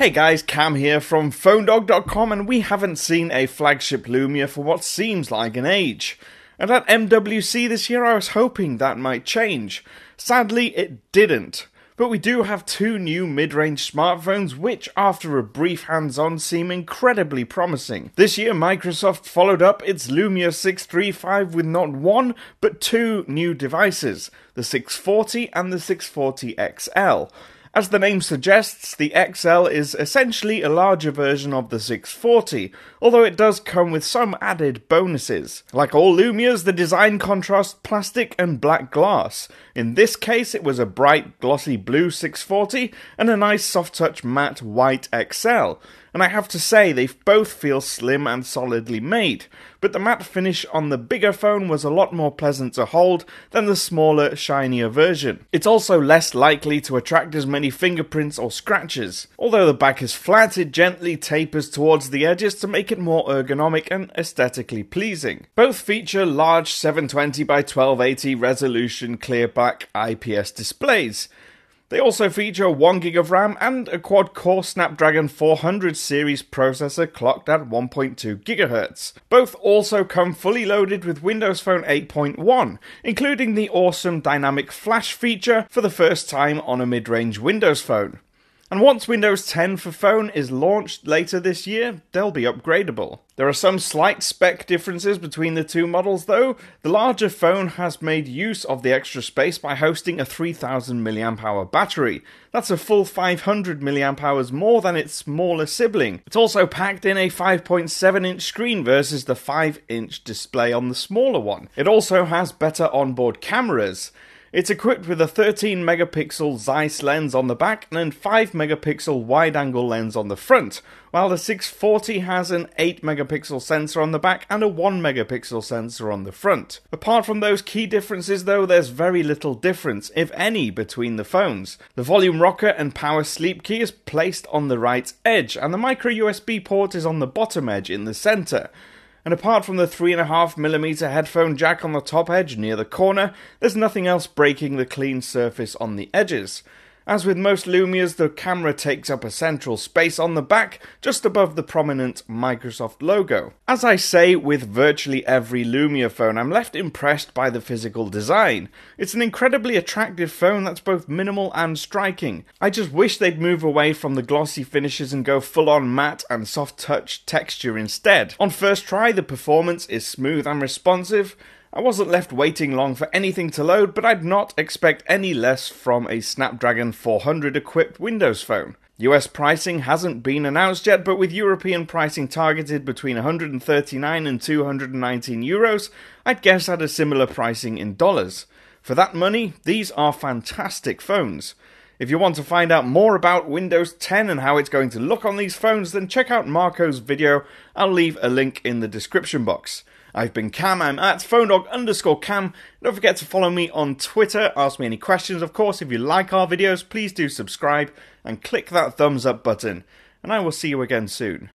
Hey guys, Cam here from PhoneDog.com, and we haven't seen a flagship Lumia for what seems like an age. And at MWC this year I was hoping that might change. Sadly it didn't. But we do have two new mid-range smartphones which, after a brief hands-on, seem incredibly promising. This year Microsoft followed up its Lumia 635 with not one, but two new devices, the 640 and the 640 XL. As the name suggests, the XL is essentially a larger version of the 640, although it does come with some added bonuses. Like all Lumias, the design contrasts plastic and black glass. In this case, it was a bright, glossy blue 640 and a nice soft-touch matte white XL. And I have to say, they both feel slim and solidly made, but the matte finish on the bigger phone was a lot more pleasant to hold than the smaller, shinier version. It's also less likely to attract as many fingerprints or scratches. Although the back is flat, it gently tapers towards the edges to make it more ergonomic and aesthetically pleasing. Both feature large 720 by 1280 resolution clear black IPS displays. They also feature 1GB of RAM and a quad-core Snapdragon 400 series processor clocked at 1.2 GHz. Both also come fully loaded with Windows Phone 8.1, including the awesome dynamic flash feature for the first time on a mid-range Windows phone. And once Windows 10 for phone is launched later this year, they'll be upgradable. There are some slight spec differences between the two models though. The larger phone has made use of the extra space by hosting a 3000 mAh battery. That's a full 500 mAh more than its smaller sibling. It's also packed in a 5.7-inch screen versus the 5-inch display on the smaller one. It also has better onboard cameras. It's equipped with a 13-megapixel Zeiss lens on the back and a 5-megapixel wide-angle lens on the front, while the 640 has an 8-megapixel sensor on the back and a 1-megapixel sensor on the front. Apart from those key differences though, there's very little difference, if any, between the phones. The volume rocker and power sleep key is placed on the right edge, and the micro USB port is on the bottom edge in the center. And apart from the 3.5mm headphone jack on the top edge near the corner, there's nothing else breaking the clean surface on the edges. As with most Lumias, the camera takes up a central space on the back, just above the prominent Microsoft logo. As I say with virtually every Lumia phone, I'm left impressed by the physical design. It's an incredibly attractive phone that's both minimal and striking. I just wish they'd move away from the glossy finishes and go full-on matte and soft-touch texture instead. On first try, the performance is smooth and responsive. I wasn't left waiting long for anything to load, but I'd not expect any less from a Snapdragon 400 equipped Windows phone. US pricing hasn't been announced yet, but with European pricing targeted between 139 and 219 euros, I'd guess at a similar pricing in dollars. For that money, these are fantastic phones. If you want to find out more about Windows 10 and how it's going to look on these phones, then check out Marco's video. I'll leave a link in the description box. I've been Cam, I'm at PhoneDog_Cam. Don't forget to follow me on Twitter, ask me any questions. Of course, if you like our videos, please do subscribe and click that thumbs up button. And I will see you again soon.